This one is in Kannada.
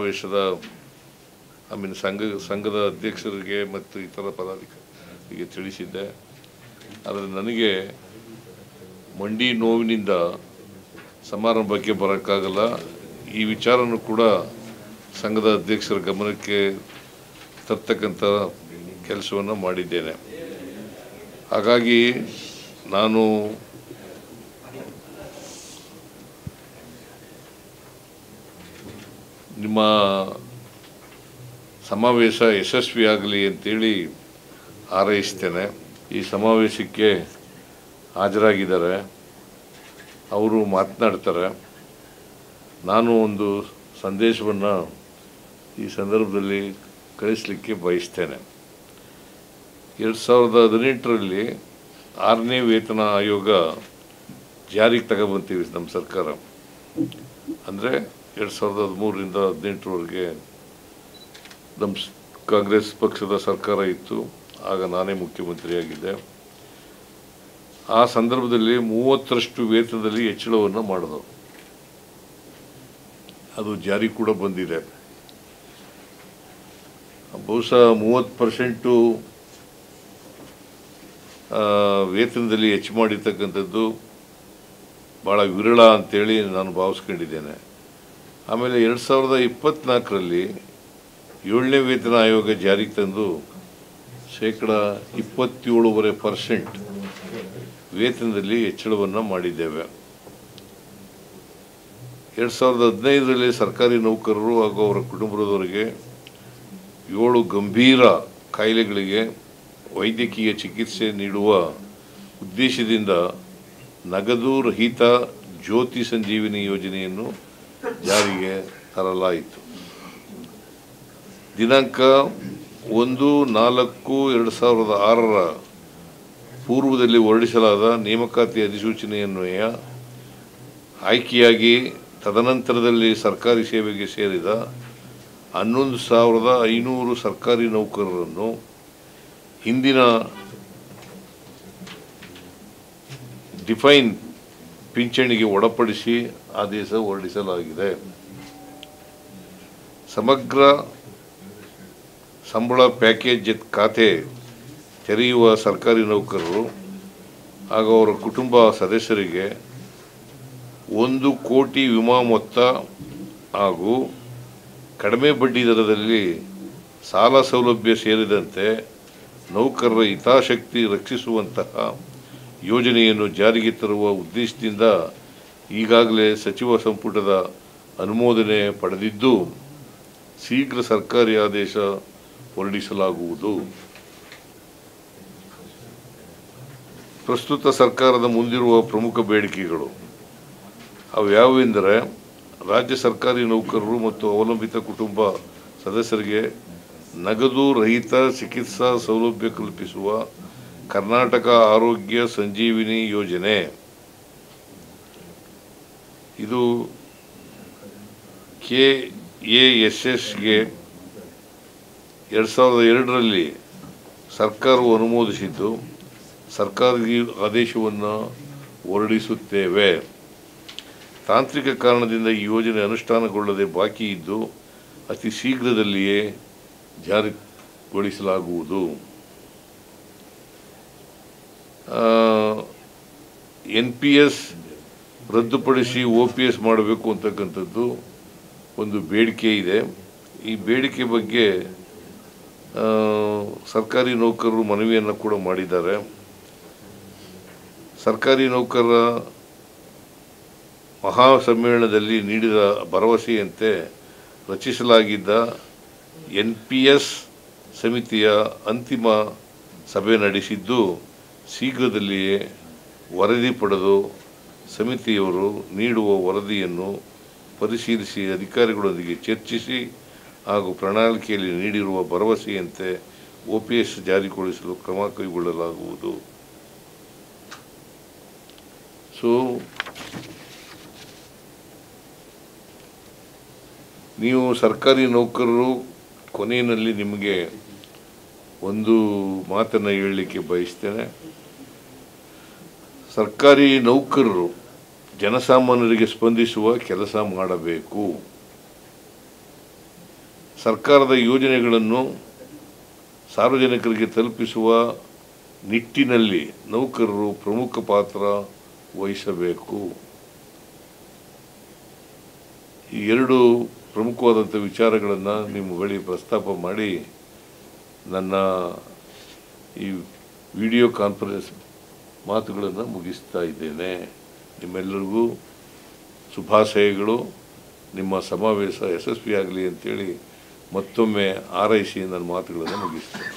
ಸಮಾವೇಶದ ಸಂಘದ ಅಧ್ಯಕ್ಷರಿಗೆ ಮತ್ತು ಇತರ ಪದಾಧಿಕಾರಿಗೆ ತಿಳಿಸಿದ್ದೆ. ಆದರೆ ನನಗೆ ಮಂಡಿ ನೋವಿನಿಂದ ಸಮಾರಂಭಕ್ಕೆ ಬರೋಕ್ಕಾಗಲ್ಲ. ಈ ವಿಚಾರನೂ ಕೂಡ ಸಂಘದ ಅಧ್ಯಕ್ಷರ ಗಮನಕ್ಕೆ ತರ್ತಕ್ಕಂಥ ಕೆಲಸವನ್ನು ಮಾಡಿದ್ದೇನೆ. ಹಾಗಾಗಿ ನಾನು ನಿಮ್ಮ ಸಮಾವೇಶ ಯಶಸ್ವಿಯಾಗಲಿ ಅಂತೇಳಿ ಹಾರೈಸ್ತೇನೆ. ಈ ಸಮಾವೇಶಕ್ಕೆ ಹಾಜರಾಗಿದ್ದಾರೆ, ಅವರು ಮಾತನಾಡ್ತಾರೆ. ನಾನು ಒಂದು ಸಂದೇಶವನ್ನು ಈ ಸಂದರ್ಭದಲ್ಲಿ ಕಳಿಸಲಿಕ್ಕೆ ಬಯಸ್ತೇನೆ. 2018ರಲ್ಲಿ 6ನೇ ವೇತನ ಆಯೋಗ ಜಾರಿಗೆ ತಗೊಬಂತೀವಿ ನಮ್ಮ ಸರ್ಕಾರ. ಅಂದರೆ 2013ರಿಂದ 18ರವರೆಗೆ ನಮ್ಮ ಕಾಂಗ್ರೆಸ್ ಪಕ್ಷದ ಸರ್ಕಾರ ಇತ್ತು. ಆಗ ನಾನೇ ಮುಖ್ಯಮಂತ್ರಿಯಾಗಿದ್ದೆ. ಆ ಸಂದರ್ಭದಲ್ಲಿ 30ರಷ್ಟು ವೇತನದಲ್ಲಿ ಹೆಚ್ಚಳವನ್ನು ಮಾಡಿದವು. ಅದು ಜಾರಿ ಕೂಡ ಬಂದಿದೆ. ಬಹುಶಃ 30% ವೇತನದಲ್ಲಿ ಹೆಚ್ಚು ಮಾಡಿರ್ತಕ್ಕಂಥದ್ದು ಭಾಳ ವಿರಳ ಅಂತೇಳಿ ನಾನು ಭಾವಿಸ್ಕೊಂಡಿದ್ದೇನೆ. ಆಮೇಲೆ 2024ರಲ್ಲಿ 7ನೇ ವೇತನ ಆಯೋಗ ಜಾರಿಗೆ ತಂದು 27.5% ವೇತನದಲ್ಲಿ ಹೆಚ್ಚಳವನ್ನು ಮಾಡಿದ್ದೇವೆ. 2015ರಲ್ಲಿ ಸರ್ಕಾರಿ ನೌಕರರು ಹಾಗೂ ಅವರ ಕುಟುಂಬದವರಿಗೆ 7 ಗಂಭೀರ ಕಾಯಿಲೆಗಳಿಗೆ ವೈದ್ಯಕೀಯ ಚಿಕಿತ್ಸೆ ನೀಡುವ ಉದ್ದೇಶದಿಂದ ನಗದು ರಹಿತ ಜ್ಯೋತಿ ಸಂಜೀವಿನಿ ಯೋಜನೆಯನ್ನು ಜಾರಿಗೆ ತರಲಾಯಿತು. ದಿನಾಂಕ 1/4/2006ರ ಪೂರ್ವದಲ್ಲಿ ಹೊರಡಿಸಲಾದ ನೇಮಕಾತಿ ಅಧಿಸೂಚನೆಯನ್ವಯ ಆಯ್ಕೆಯಾಗಿ ತದನಂತರದಲ್ಲಿ ಸರ್ಕಾರಿ ಸೇವೆಗೆ ಸೇರಿದ 11,500 ಸರ್ಕಾರಿ ನೌಕರರನ್ನು ಹಿಂದಿನ ಡಿಫೈನ್ ಪಿಂಚಣಿಗೆ ಒಳಪಡಿಸಿ ಆದೇಶ ಹೊರಡಿಸಲಾಗಿದೆ. ಸಮಗ್ರ ಸಂಬಳ ಪ್ಯಾಕೇಜ್ ಖಾತೆ ತೆರೆಯುವ ಸರ್ಕಾರಿ ನೌಕರರು ಹಾಗೂ ಅವರ ಕುಟುಂಬ ಸದಸ್ಯರಿಗೆ 1 ಕೋಟಿ ವಿಮಾ ಮೊತ್ತ ಹಾಗೂ ಕಡಿಮೆ ಬಡ್ಡಿ ದರದಲ್ಲಿ ಸಾಲ ಸೌಲಭ್ಯ ಸೇರಿದಂತೆ ನೌಕರರ ಹಿತಾಸಕ್ತಿ ರಕ್ಷಿಸುವಂತಹ ಯೋಜನೆಯನ್ನು ಜಾರಿಗೆ ತರುವ ಉದ್ದೇಶದಿಂದ ಈಗಾಗಲೇ ಸಚಿವ ಸಂಪುಟದ ಅನುಮೋದನೆ ಪಡೆದಿದ್ದು, ಶೀಘ್ರ ಸರ್ಕಾರಿ ಆದೇಶ ಹೊರಡಿಸಲಾಗುವುದು. ಪ್ರಸ್ತುತ ಸರ್ಕಾರದ ಮುಂದಿರುವ ಪ್ರಮುಖ ಬೇಡಿಕೆಗಳು ಅವ್ಯಾವೆಂದರೆ, ರಾಜ್ಯ ಸರ್ಕಾರಿ ನೌಕರರು ಮತ್ತು ಅವಲಂಬಿತ ಕುಟುಂಬ ಸದಸ್ಯರಿಗೆ ನಗದು ರಹಿತ ಚಿಕಿತ್ಸಾ ಸೌಲಭ್ಯ ಕಲ್ಪಿಸುವ ಕರ್ನಾಟಕ ಆರೋಗ್ಯ ಸಂಜೀವಿನಿ ಯೋಜನೆ. ಇದು KASSಗೆ 2002ರಲ್ಲಿ ಸರ್ಕಾರವು ಅನುಮೋದಿಸಿದ್ದು, ಸರ್ಕಾರಿ ಆದೇಶವನ್ನು ಹೊರಡಿಸುತ್ತೇವೆ. ತಾಂತ್ರಿಕ ಕಾರಣದಿಂದ ಈ ಯೋಜನೆ ಅನುಷ್ಠಾನಗೊಳ್ಳದೆ ಬಾಕಿ ಇದ್ದು ಅತಿ ಶೀಘ್ರದಲ್ಲಿಯೇ ಜಾರಿಗೊಳಿಸಲಾಗುವುದು. NPS ರದ್ದುಪಡಿಸಿ OPS ಮಾಡಬೇಕು ಅಂತಕ್ಕಂಥದ್ದು ಒಂದು ಬೇಡಿಕೆ ಇದೆ. ಈ ಬೇಡಿಕೆ ಬಗ್ಗೆ ಸರ್ಕಾರಿ ನೌಕರರು ಮನವಿಯನ್ನು ಕೂಡ ಮಾಡಿದ್ದಾರೆ. ಸರ್ಕಾರಿ ನೌಕರರ ಮಹಾ ಸಮ್ಮೇಳನದಲ್ಲಿ ನೀಡಿದ ಭರವಸೆಯಂತೆ ರಚಿಸಲಾಗಿದ್ದ NPS ಸಮಿತಿಯ ಅಂತಿಮ ಸಭೆ ನಡೆಸಿದ್ದು, ಶೀಘ್ರದಲ್ಲಿಯೇ ವರದಿ ಪಡೆದು ಸಮಿತಿಯವರು ನೀಡುವ ವರದಿಯನ್ನು ಪರಿಶೀಲಿಸಿ ಅಧಿಕಾರಿಗಳೊಂದಿಗೆ ಚರ್ಚಿಸಿ ಹಾಗೂ ಪ್ರಣಾಳಿಕೆಯಲ್ಲಿ ನೀಡಿರುವ ಭರವಸೆಯಂತೆ OPS ಜಾರಿಗೊಳಿಸಲು ಕ್ರಮ ಕೈಗೊಳ್ಳಲಾಗುವುದು. ನೀವು ಸರ್ಕಾರಿ ನೌಕರರು, ಕೊನೆಯಲ್ಲಿ ನಿಮಗೆ ಒಂದು ಮಾತನ್ನು ಹೇಳಲಿಕ್ಕೆ ಬಯಸ್ತೇನೆ. ಸರ್ಕಾರಿ ನೌಕರರು ಜನಸಾಮಾನ್ಯರಿಗೆ ಸ್ಪಂದಿಸುವ ಕೆಲಸ ಮಾಡಬೇಕು. ಸರ್ಕಾರದ ಯೋಜನೆಗಳನ್ನು ಸಾರ್ವಜನಿಕರಿಗೆ ತಲುಪಿಸುವ ನಿಟ್ಟಿನಲ್ಲಿ ನೌಕರರು ಪ್ರಮುಖ ಪಾತ್ರ ವಹಿಸಬೇಕು. ಈ ಎರಡು ಪ್ರಮುಖವಾದಂಥ ವಿಚಾರಗಳನ್ನು ನಿಮ್ಮ ಬಳಿ ಪ್ರಸ್ತಾಪ ಮಾಡಿ ನನ್ನ ಈ ವಿಡಿಯೋ ಕಾನ್ಫರೆನ್ಸ್ ಮಾತುಗಳನ್ನು ಮುಗಿಸ್ತಾ ಇದ್ದೇನೆ. ನಿಮ್ಮೆಲ್ಲರಿಗೂ ಶುಭಾಶಯಗಳು. ನಿಮ್ಮ ಸಮಾವೇಶ ಯಶಸ್ವಿಯಾಗಲಿ ಅಂತೇಳಿ ಮತ್ತೊಮ್ಮೆ ಹಾರೈಸಿ ನನ್ನ ಮಾತುಗಳನ್ನು ಮುಗಿಸ್ತೇನೆ.